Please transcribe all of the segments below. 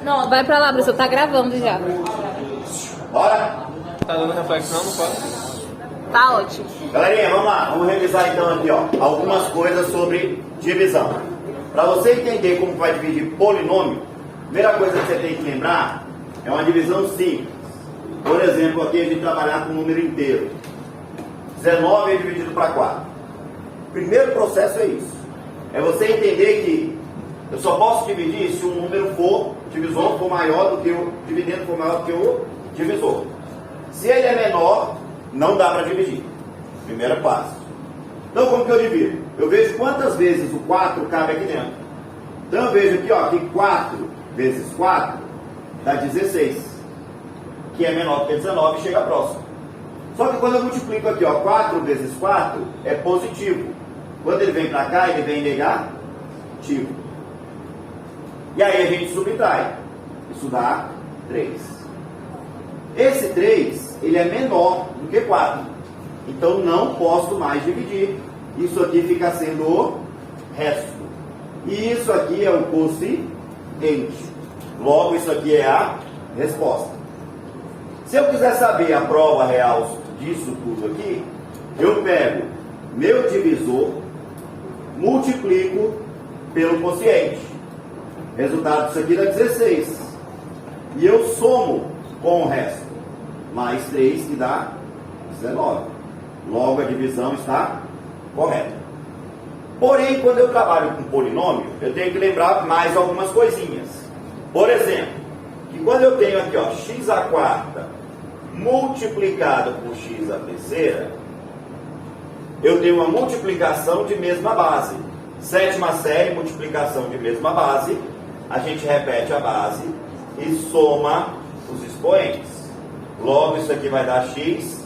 Não, vai pra lá, professor, tá gravando já. Bora? Tá dando reflexão, não pode? Tá ótimo. Galerinha, vamos lá. Vamos revisar então aqui, ó, algumas coisas sobre divisão. Para você entender como vai dividir polinômio, a primeira coisa que você tem que lembrar é uma divisão simples. Por exemplo, aqui a gente trabalhar com um número inteiro. 19 é dividido para 4. O primeiro processo é isso. É você entender que eu só posso dividir se o número divisor for maior do que o dividendo for maior do que o divisor. Se ele é menor, não dá para dividir. Primeiro passo. Então, como que eu divido? Eu vejo quantas vezes o 4 cabe aqui dentro. Então, eu vejo aqui, ó, que 4 vezes 4 dá 16. Que é menor que 19 e chega próximo. Só que quando eu multiplico aqui, ó, 4 vezes 4 é positivo. Quando ele vem para cá, ele vem negativo. E aí a gente subtrai. Isso dá 3. Esse 3, ele é menor do que 4. Então não posso mais dividir. Isso aqui fica sendo o resto. E isso aqui é o quociente. Logo, isso aqui é a resposta. Se eu quiser saber a prova real disso tudo aqui, eu pego meu divisor, multiplico pelo quociente. Resultado disso aqui dá 16. E eu somo com o resto. Mais 3 que dá 19. Logo a divisão está correta. Porém, quando eu trabalho com polinômio, eu tenho que lembrar mais algumas coisinhas. Por exemplo, que quando eu tenho aqui, ó, x à quarta multiplicado por x à terceira, eu tenho uma multiplicação de mesma base. Sétima série, multiplicação de mesma base, a gente repete a base e soma os expoentes. Logo, isso aqui vai dar x,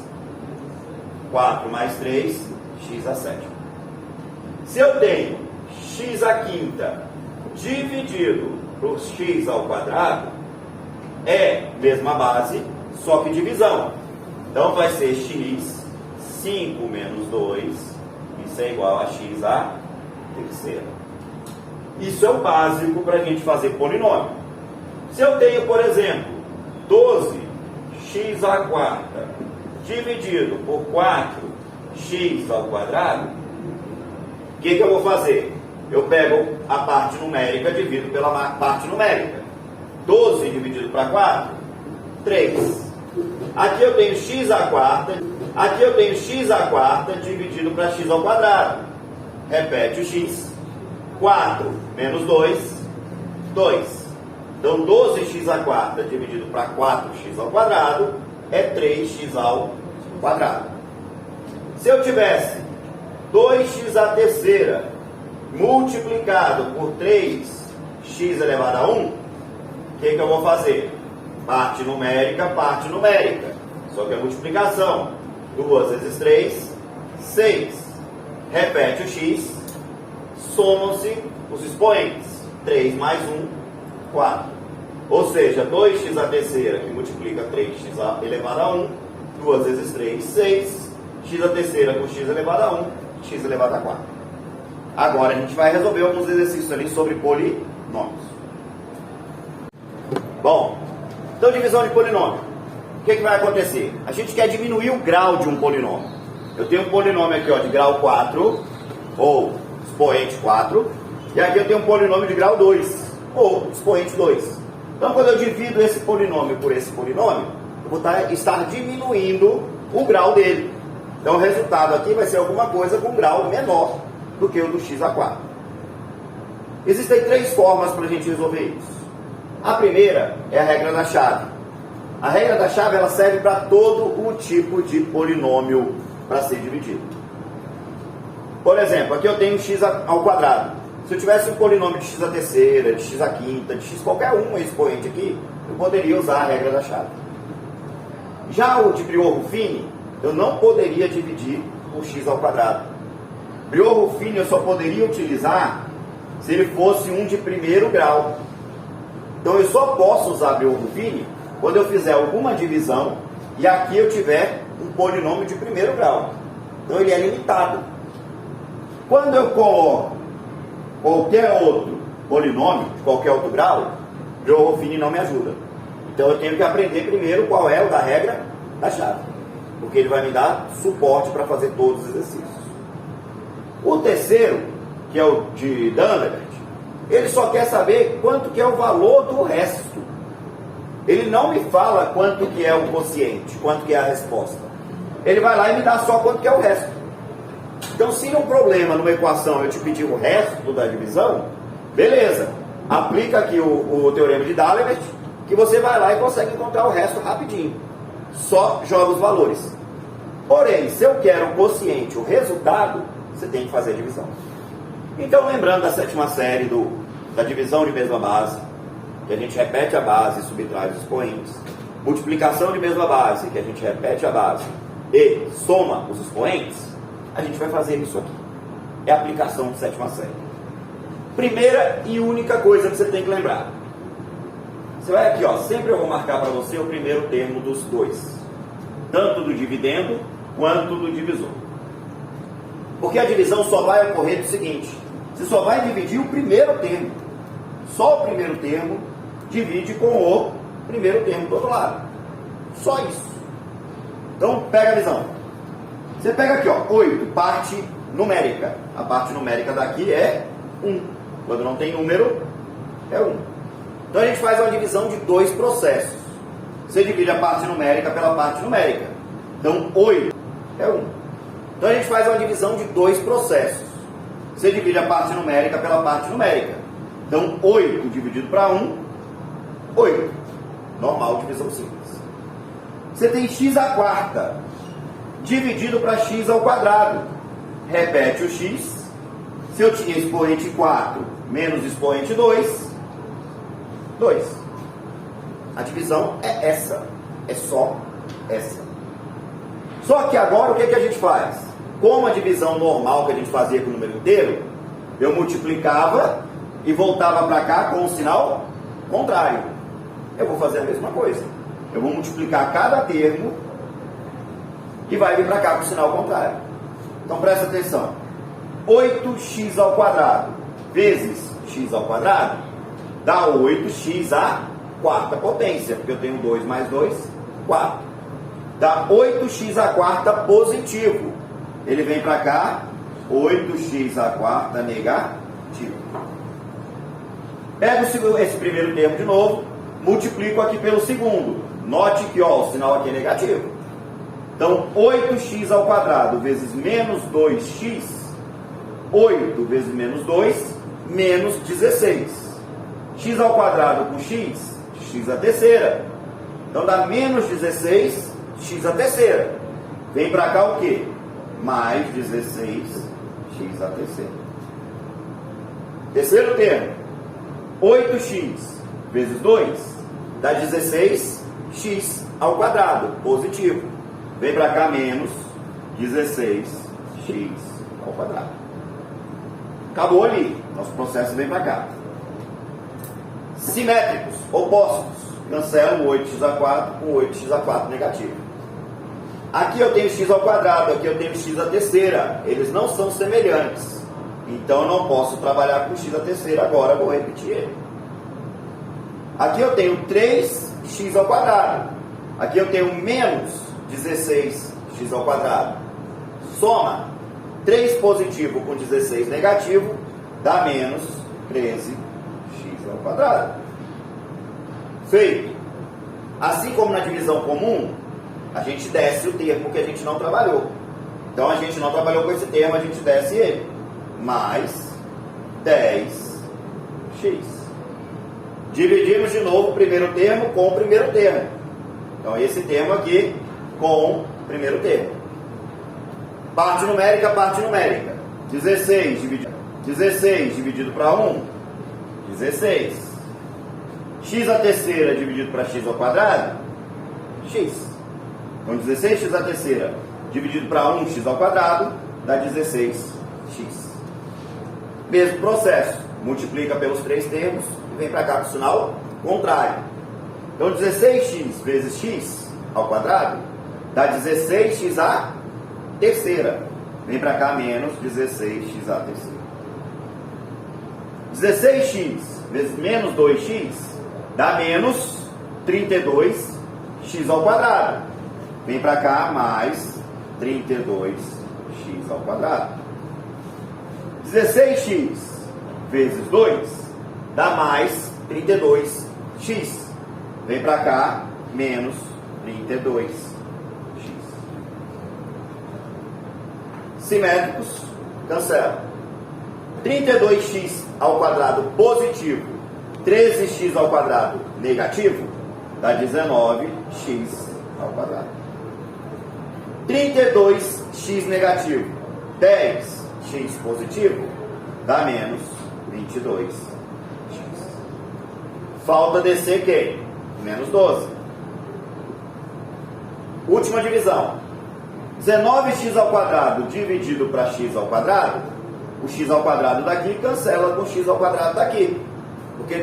4 mais 3, x à sétima. Se eu tenho x à quinta dividido por x ao quadrado, é mesma base, só que divisão. Então vai ser x, 5 menos 2, isso é igual a x à terceira. Isso é o básico para a gente fazer polinômio. Se eu tenho, por exemplo, 12x à quarta dividido por 4x ao quadrado, o que eu vou fazer? Eu pego a parte numérica, divido pela parte numérica. 12 dividido para 4, 3. Aqui eu tenho x à quarta, aqui eu tenho x à quarta dividido para x ao quadrado. Repete o x. 4 menos 2, 2. Então 12x à quarta dividido para 4x ao quadrado é 3x ao quadrado. Se eu tivesse 2x à terceira multiplicado por 3x elevado a 1, o que eu vou fazer? Parte numérica. Só que é multiplicação. 2 vezes 3, 6. Repete o x, somam-se os expoentes. 3 mais 1, 4. Ou seja, 2x à terceira que multiplica 3x elevado a 1, 2 vezes 3, 6. X à terceira com x elevado a 1, x elevado a 4. Agora a gente vai resolver alguns exercícios ali sobre polinômios. Bom, então divisão de polinômio. O que vai acontecer? A gente quer diminuir o grau de um polinômio. Eu tenho um polinômio aqui, ó, de grau 4, ou expoente 4, e aqui eu tenho um polinômio de grau 2, ou expoente 2. Então, quando eu divido esse polinômio por esse polinômio, eu vou estar diminuindo o grau dele. Então, o resultado aqui vai ser alguma coisa com grau menor do que o do x à 4. Existem 3 formas para a gente resolver isso. A primeira é a regra da chave. A regra da chave ela serve para todo o tipo de polinômio para ser dividido. Por exemplo, aqui eu tenho x ao quadrado. Se eu tivesse um polinômio de x à terceira, de x à quinta, de x qualquer um expoente aqui, eu poderia usar a regra da chave. Já o de Briot-Ruffini, eu não poderia dividir por x ao quadrado. Briot-Ruffini eu só poderia utilizar se ele fosse um de primeiro grau. Então eu só posso usar Briot-Ruffini quando eu fizer alguma divisão e aqui eu tiver um polinômio de primeiro grau. Então ele é limitado. Quando eu coloco qualquer outro polinômio, de qualquer outro grau, Jogo Fini não me ajuda. Então eu tenho que aprender primeiro qual é o da regra da chave, porque ele vai me dar suporte para fazer todos os exercícios. O terceiro, que é o de Dandelert, ele só quer saber quanto que é o valor do resto. Ele não me fala quanto que é o quociente, quanto que é a resposta. Ele vai lá e me dá só quanto que é o resto. Então, se num problema, numa equação, eu te pedir o resto da divisão, beleza. Aplica aqui o teorema de Dalibert, que você vai lá e consegue encontrar o resto rapidinho. Só joga os valores. Porém, se eu quero o quociente, o resultado, você tem que fazer a divisão. Então, lembrando da sétima série da divisão de mesma base, que a gente repete a base e subtrai os expoentes. Multiplicação de mesma base, que a gente repete a base e soma os expoentes, a gente vai fazer isso aqui. É a aplicação de sétima série. Primeira e única coisa que você tem que lembrar. Você vai aqui, ó, sempre eu vou marcar para você o primeiro termo dos dois. Tanto do dividendo quanto do divisor. Porque a divisão só vai ocorrer do seguinte: você só vai dividir o primeiro termo. Só o primeiro termo divide com o primeiro termo do outro lado. Só isso. Então, pega a visão. Você pega aqui, ó, 8, parte numérica. A parte numérica daqui é 1. Quando não tem número, é 1. Então, a gente faz uma divisão de dois processos. Você divide a parte numérica pela parte numérica. Então, 8 é 1. Então, a gente faz uma divisão de dois processos. Você divide a parte numérica pela parte numérica. Então, 8 dividido para 1, 8. Normal, divisão simples. Você tem x à quarta dividido para x ao quadrado. Repete o x. Se eu tinha expoente 4 menos expoente 2, 2. A divisão é essa. É só essa. Só que agora o que a gente faz? Como a divisão normal que a gente fazia com o número inteiro, eu multiplicava e voltava para cá com o sinal contrário. Eu vou fazer a mesma coisa. Eu vou multiplicar cada termo e vai vir para cá com o sinal contrário. Então presta atenção. 8x ao quadrado vezes x ao quadrado dá 8x à quarta potência, porque eu tenho 2 mais 2, 4. Dá 8x à quarta positivo. Ele vem para cá, 8x à quarta negativo. Pego esse primeiro termo de novo, multiplico aqui pelo segundo. Note que ó, o sinal aqui é negativo. Então, 8x ao quadrado vezes menos 2x, 8 vezes menos 2, menos 16. X ao quadrado com x, x à terceira. Então, dá menos 16, x à terceira. Vem para cá o quê? Mais 16, x à terceira. Terceiro termo. 8x vezes 2 dá 16x ao quadrado, positivo. Vem para cá menos 16x ao quadrado. Acabou ali. Nosso processo vem para cá. Simétricos, opostos. Cancelo o 8x² com 8x² negativo. Aqui eu tenho x ao quadrado, aqui eu tenho x à terceira. Eles não são semelhantes. Então eu não posso trabalhar com x à terceira agora, vou repetir ele. Aqui eu tenho 3x ao quadrado. Aqui eu tenho menos 16x ao quadrado. Soma 3 positivo com 16 negativo dá menos 13x ao quadrado. Feito. Assim como na divisão comum, a gente desce o termo que a gente não trabalhou. Então a gente não trabalhou com esse termo, a gente desce ele. Mais 10x. Dividimos de novo o primeiro termo com o primeiro termo. Então esse termo aqui com o primeiro termo. Parte numérica, parte numérica. 16 dividido para 1, 16. X à terceira dividido para x ao quadrado, x. Então 16x à terceira dividido para 1x ao quadrado dá 16x. Mesmo processo. Multiplica pelos três termos e vem para cá com o sinal contrário. Então 16x vezes x ao quadrado dá 16x à terceira. Vem para cá menos 16x à terceira. 16x vezes menos 2x dá menos 32x ao quadrado. Vem para cá, mais 32x ao quadrado. 16x vezes 2 dá mais 32x. Vem para cá, menos 32x. Simétricos, cancela. 32x ao quadrado positivo, 13x ao quadrado negativo, dá 19x ao quadrado. 32x negativo, 10x positivo, dá menos 22x. Falta descer quem? Menos 12. Última divisão. 19x ao quadrado dividido para x ao quadrado, o x ao quadrado daqui cancela com o x ao quadrado daqui. Porque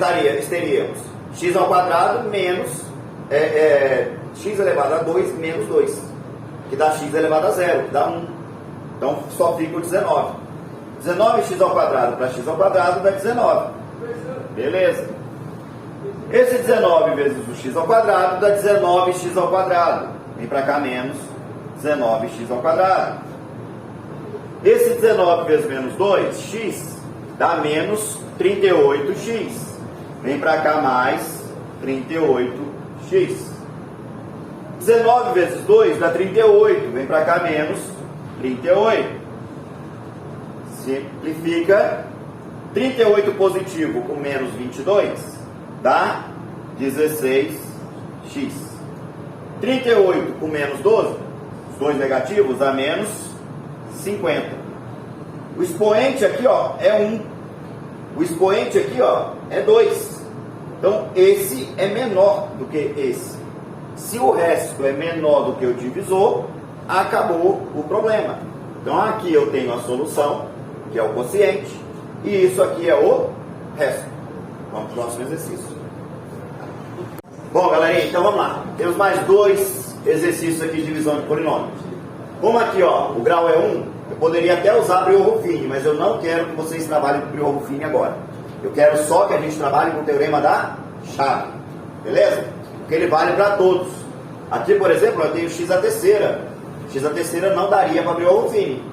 teríamos x ao quadrado menos x elevado a 2 menos 2, que dá x elevado a 0, que dá 1. Então só fica o 19. 19x ao quadrado para x ao quadrado dá 19. Beleza? Esse 19 vezes o x ao quadrado dá 19x ao quadrado. Vem para cá menos 19x ao quadrado. Esse 19 vezes menos 2x dá menos 38x. Vem para cá mais 38x. 19 vezes 2 dá 38. Vem para cá menos 38. Simplifica. 38 positivo com menos 22 dá 16x. 38 com menos 12, os dois negativos, dá menos 50. O expoente aqui, ó, é 1. O expoente aqui, ó, é 2. Então, esse é menor do que esse. Se o resto é menor do que o divisor, acabou o problema. Então, aqui eu tenho a solução, que é o quociente, e isso aqui é o resto. Vamos para o próximo exercício. Bom, galerinha, então vamos lá. Temos mais 2 exercícios aqui de divisão de polinômios. Como aqui, ó, o grau é 1, eu poderia até usar Briot-Ruffini, mas eu não quero que vocês trabalhem com Briot-Ruffini agora. Eu quero só que a gente trabalhe com o teorema da chave. Beleza? Porque ele vale para todos. Aqui, por exemplo, eu tenho x à terceira. X à terceira não daria para Briot-Ruffini.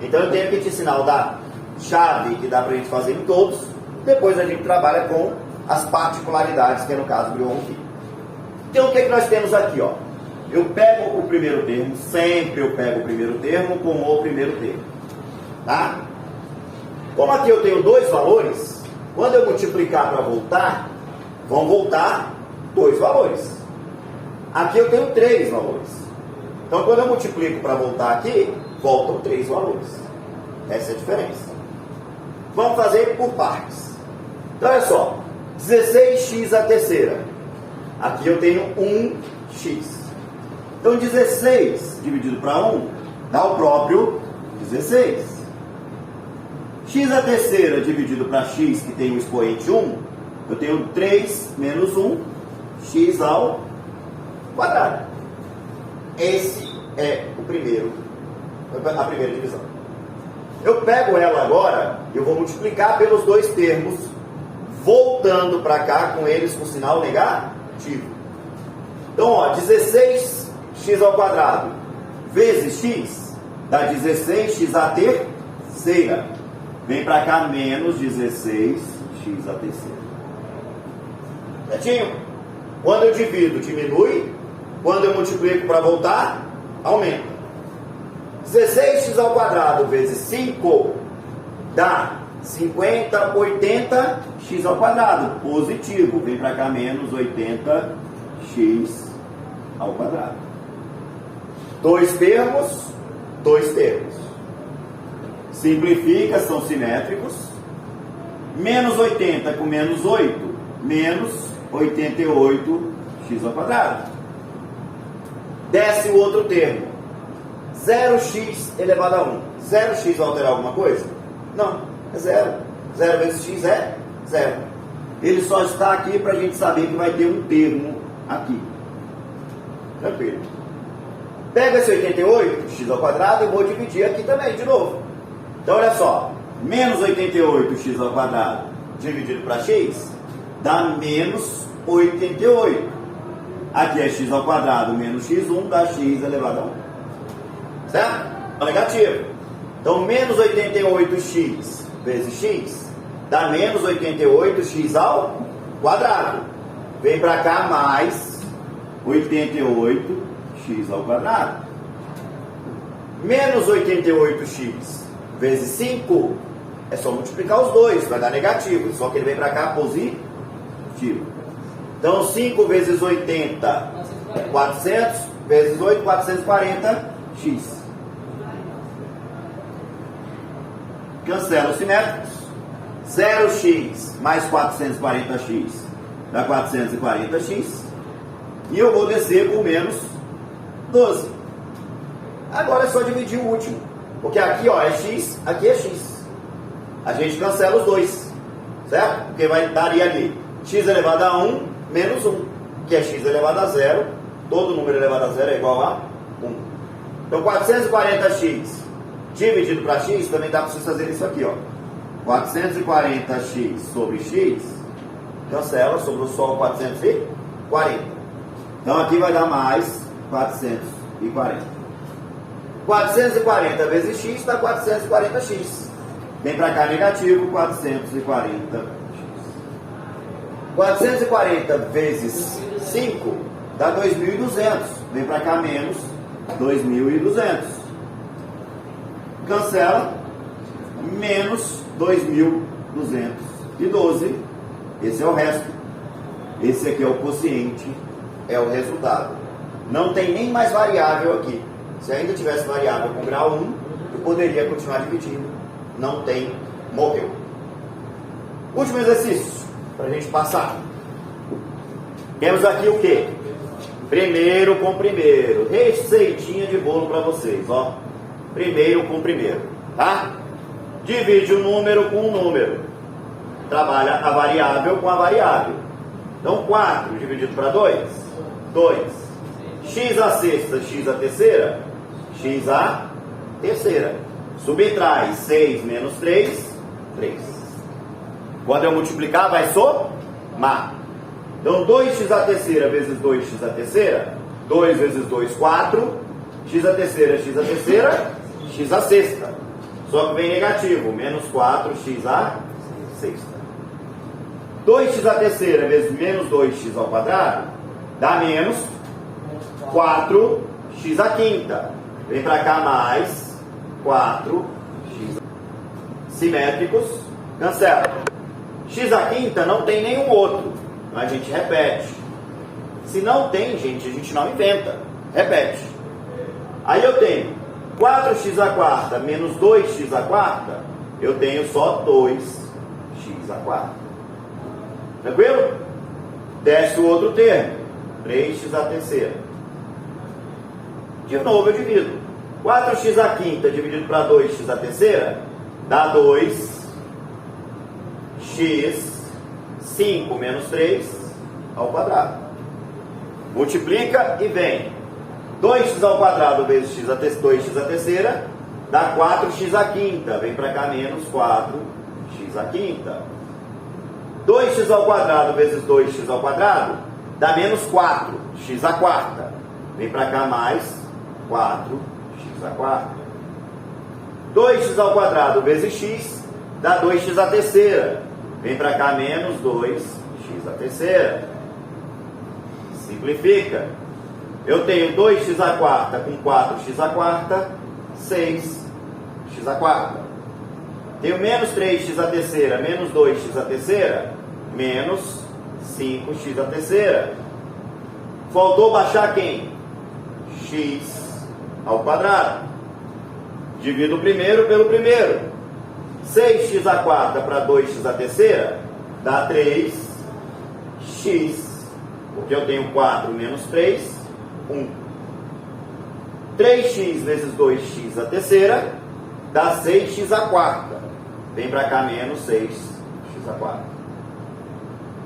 Então eu tenho que te ensinar o da chave, que dá para a gente fazer em todos. Depois a gente trabalha com as particularidades, que é no caso do Briot-Ruffini. Então o que nós temos aqui, ó? Eu pego o primeiro termo, sempre eu pego o primeiro termo com o primeiro termo, tá? Como aqui eu tenho 2 valores, quando eu multiplicar para voltar, vão voltar 2 valores. Aqui eu tenho 3 valores. Então quando eu multiplico para voltar aqui, voltam 3 valores. Essa é a diferença. Vamos fazer por partes. Então olha só, 16x à terceira. Aqui eu tenho 1x. Então 16 dividido para 1 dá o próprio 16. X à terceira dividido para x, que tem o expoente 1, eu tenho 3 menos 1, x ao quadrado. Esse é a primeira divisão. Eu pego ela agora, eu vou multiplicar pelos 2 termos, voltando para cá com eles com sinal negativo. Então, ó, 16x ao quadrado vezes x dá 16x à terceira. Vem para cá menos 16x à terceira. Certinho? Quando eu divido, diminui. Quando eu multiplico para voltar, aumenta. 16x ao quadrado vezes 5 dá 50, 80x ao quadrado. Positivo. Vem para cá menos 80x ao quadrado. 2 termos, 2 termos. Simplifica, são simétricos. Menos 80 com menos 8, menos 88x ao quadrado. Desce o outro termo. 0x elevado a 1. 0x vai alterar alguma coisa? Não, é 0. 0 vezes x é 0. Ele só está aqui para a gente saber que vai ter um termo aqui. Tranquilo. Pego esse 88x ao quadrado e vou dividir aqui também, de novo. Então, olha só. Menos 88x ao quadrado dividido para x dá menos 88. Aqui é x ao quadrado menos x1 dá x elevado a 1. Certo? É negativo. Então, menos 88x vezes x dá menos 88x ao quadrado. Vem para cá mais 88x ao quadrado. Menos 88x vezes 5 é só multiplicar os dois, vai dar negativo. Só que ele vem para cá positivo. Então, 5 vezes 80, 400 vezes 8, 440x. Cancela os simétricos. 0x mais 440x dá 440x. E eu vou descer por menos 12. Agora é só dividir o último. Porque aqui ó, é x, aqui é x. A gente cancela os dois. Certo? Porque daria ali x elevado a 1 menos 1. Que é x elevado a 0. Todo número elevado a 0 é igual a 1. Então 440x dividido para x, também dá para vocês fazerem isso aqui, ó. 440x sobre x, cancela, sobrou só 440. Então aqui vai dar mais 440. 440 vezes x dá 440x. Vem para cá negativo, 440x. 440 vezes 5 dá 2.200. Vem para cá menos 2.200. Cancela, menos 2.212. Esse é o resto. Esse aqui é o quociente, é o resultado. Não tem nem mais variável aqui. Se ainda tivesse variável com grau 1, eu poderia continuar dividindo. Não tem, morreu. Último exercício, para a gente passar. Temos aqui o quê? Primeiro com primeiro. Receitinha de bolo para vocês, ó. Primeiro com primeiro, tá? Divide o número com o número. Trabalha a variável com a variável. Então, 4 dividido para 2, 2. X a sexta, x a terceira, x a terceira. Subtrai 6 menos 3, 3. Quando eu multiplicar, vai somar. Então, 2x a terceira vezes 2x a terceira, 2 vezes 2, 4. X a terceira, x a terceira, x a sexta. Só que vem negativo, menos 4x a sexta. 2x a terceira vezes menos 2x ao quadrado dá menos 4x a quinta. Vem para cá mais 4x. Simétricos, cancela. X a quinta não tem nenhum outro. A gente repete. Se não tem, gente, a gente não inventa. Repete. Aí eu tenho 4x a quarta menos 2x a quarta, eu tenho só 2x a quarta. Tranquilo? Desce o outro termo, 3x a terceira. De novo eu divido. 4x a quinta dividido para 2x a terceira, dá 2x, 5 menos 3 ao quadrado. Multiplica e vem. 2x ao quadrado vezes 2x a terceira dá 4x a quinta. Vem para cá menos 4x a quinta. 2x ao quadrado vezes 2x ao quadrado dá menos 4x a quarta. Vem para cá mais 4x a quarta. 2x ao quadrado vezes x dá 2x a terceira. Vem para cá menos 2x a terceira. Simplifica. Eu tenho 2x a quarta com 4x a quarta, 6x a quarta. Tenho menos 3x a terceira, menos 2x a terceira, menos 5x a terceira. Faltou baixar quem? X ao quadrado. Divido o primeiro pelo primeiro. 6x a quarta para 2x a terceira dá 3x. Porque eu tenho 4 menos 3. 1. 3x vezes 2x a terceira dá 6x a quarta. Vem para cá menos 6x a quarta.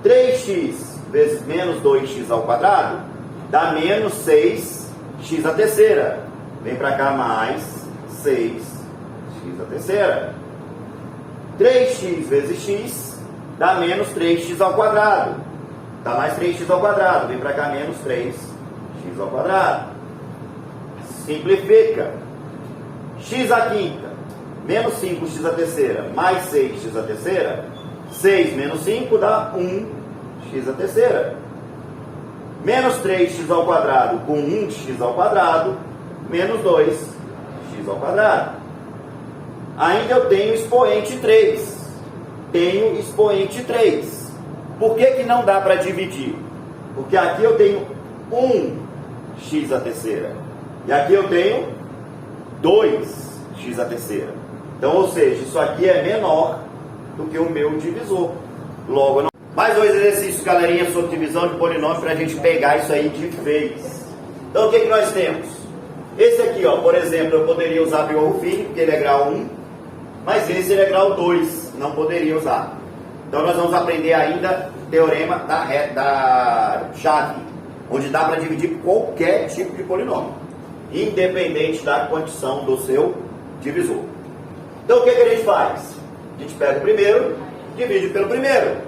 3x vezes menos 2x ao quadrado dá menos 6x a terceira. Vem para cá mais 6x a terceira. 3x vezes x dá menos 3x ao quadrado. dá mais 3x ao quadrado. Vem para cá, menos 3x ao quadrado. Simplifica. X à quinta, menos 5x à terceira, mais 6x à terceira. 6 menos 5 dá 1x à terceira. Menos 3x ao quadrado com 1x ao quadrado, menos 2x ao quadrado. Ainda eu tenho expoente 3. Tenho expoente 3. Por que não dá para dividir? Porque aqui eu tenho 1x à terceira. E aqui eu tenho 2x à terceira. Então, ou seja, isso aqui é menor do que o meu divisor. Logo, não... Mais dois exercícios, galerinha, sobre divisão de polinômio para a gente pegar isso aí de vez. Então, o que nós temos? Esse aqui, ó, por exemplo, eu poderia usar Beowulf, porque ele é grau 1, mas esse ele é grau 2, não poderia usar. Então, nós vamos aprender ainda o teorema da chave, onde dá para dividir qualquer tipo de polinômio, independente da condição do seu divisor. Então, o que a gente faz? A gente pega o primeiro, divide pelo primeiro.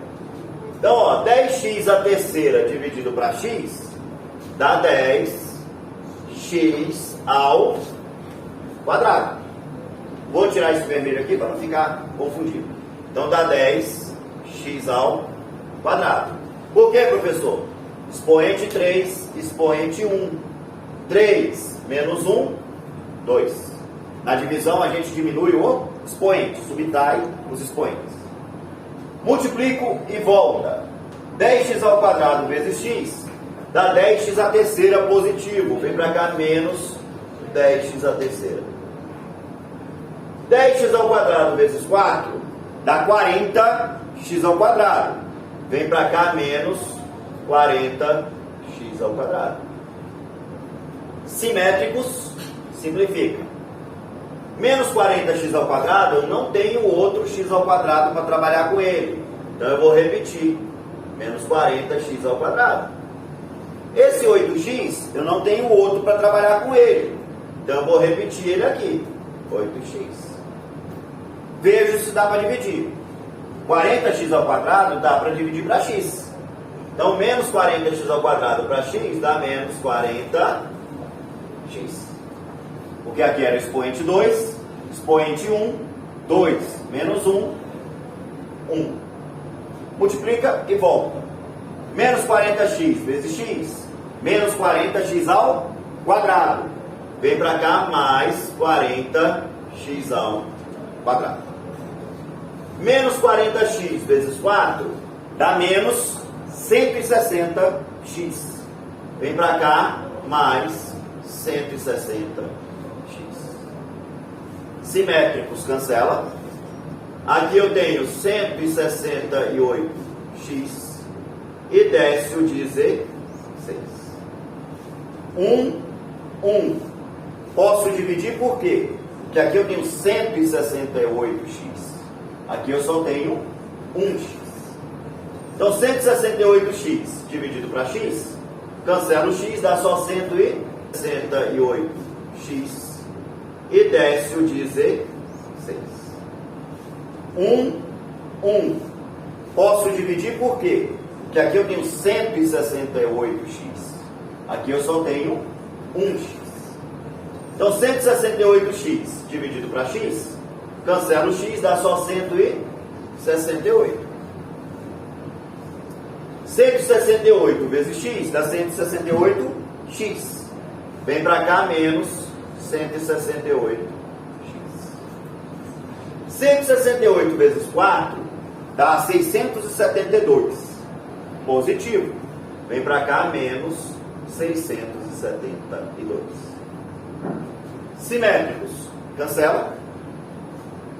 Então, ó, 10x à terceira dividido para x, dá 10x ao quadrado. Vou tirar esse vermelho aqui para não ficar confundido. Então, dá 10x ao quadrado. Por que, professor? Expoente 3, expoente 1. 3 menos 1, 2. Na divisão, a gente diminui o expoente, subtrai os expoentes. Multiplico e volta. 10x ao quadrado vezes x dá 10x à terceira positivo. Vem para cá, menos 10x à terceira. 10x ao quadrado vezes 4 dá 40x ao quadrado. Vem para cá, menos 40x ao quadrado. Simétricos, simplifica. Menos 40x ao quadrado, eu não tenho outro x ao quadrado para trabalhar com ele. Então eu vou repetir. Menos 40x ao quadrado. Esse 8x, eu não tenho outro para trabalhar com ele. Então eu vou repetir ele aqui. 8x. Vejo se dá para dividir. 40x ao quadrado dá para dividir para x. Então menos 40x ao quadrado para x dá menos 40x. Porque aqui era expoente 2, expoente 1, 2, menos 1, 1. Multiplica e volta. Menos 40x vezes x, menos 40x ao quadrado. Vem para cá, mais 40x ao quadrado. Menos 40x vezes 4 dá menos 160x. Vem para cá, mais 160x. Simétricos, cancela. Aqui eu tenho 168x e desce o 16. 1. Posso dividir por quê? Porque aqui eu tenho 168x. Aqui eu só tenho 1x. Então 168x dividido para x, cancela o x, dá só 168x e desce o 16. 1. Posso dividir por quê? Porque aqui eu tenho 168x. Aqui eu só tenho 1x. Então 168x dividido para x, cancela o x, dá só 168. 168 vezes x dá 168x. Vem para cá, menos 168x. 168 vezes 4 dá 672. Positivo. Vem para cá, menos 672. Simétricos. Cancela.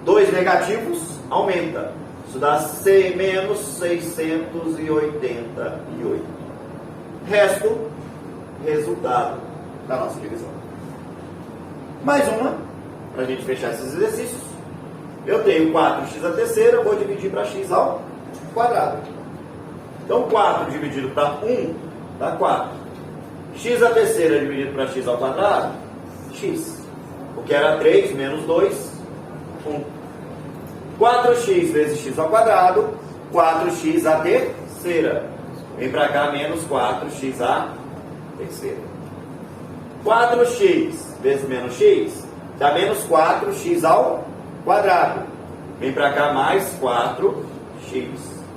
2 negativos, aumenta. Isso dá menos 688. Resto, resultado da nossa divisão. Mais uma, para a gente fechar esses exercícios. Eu tenho 4x à terceira, eu vou dividir para x ao quadrado. Então 4 dividido para 1 dá 4. X à terceira dividido para x ao quadrado, x. Porque era 3 menos 2, 1. 4x vezes x ao quadrado, 4x à terceira. Vem para cá, menos 4x a terceira. 4x vezes menos x dá menos 4x ao quadrado. Vem para cá, mais 4x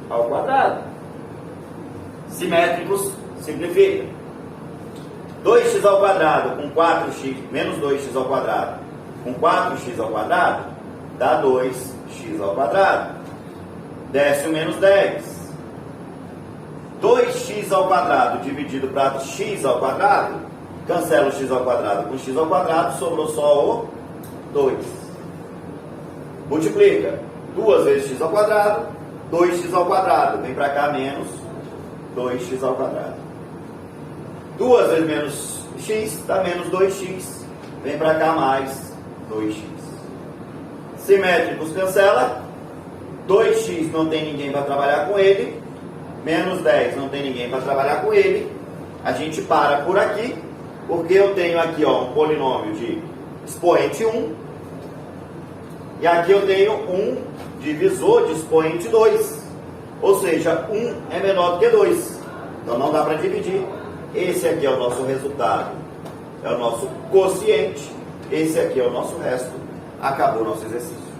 ao quadrado. Simétricos, simplifica. 2x ao quadrado com 4x, menos 2x ao quadrado, com 4x ao quadrado, dá 2x ao quadrado. Desce o menos 10. 2x ao quadrado dividido para x ao quadrado, cancela o x ao quadrado com x ao quadrado, sobrou só o 2. Multiplica. 2 vezes x ao quadrado, 2x ao quadrado. Vem para cá, menos 2x ao quadrado. 2 vezes menos x dá menos 2x. Vem para cá, mais 2x. Simétricos, cancela. 2x não tem ninguém para trabalhar com ele. Menos 10 não tem ninguém para trabalhar com ele. A gente para por aqui, porque eu tenho aqui um polinômio de expoente 1. E aqui eu tenho um divisor de expoente 2. Ou seja, 1 é menor do que 2. Então não dá para dividir. Esse aqui é o nosso resultado. É o nosso quociente. Esse aqui é o nosso resto. Acabou o nosso exercício.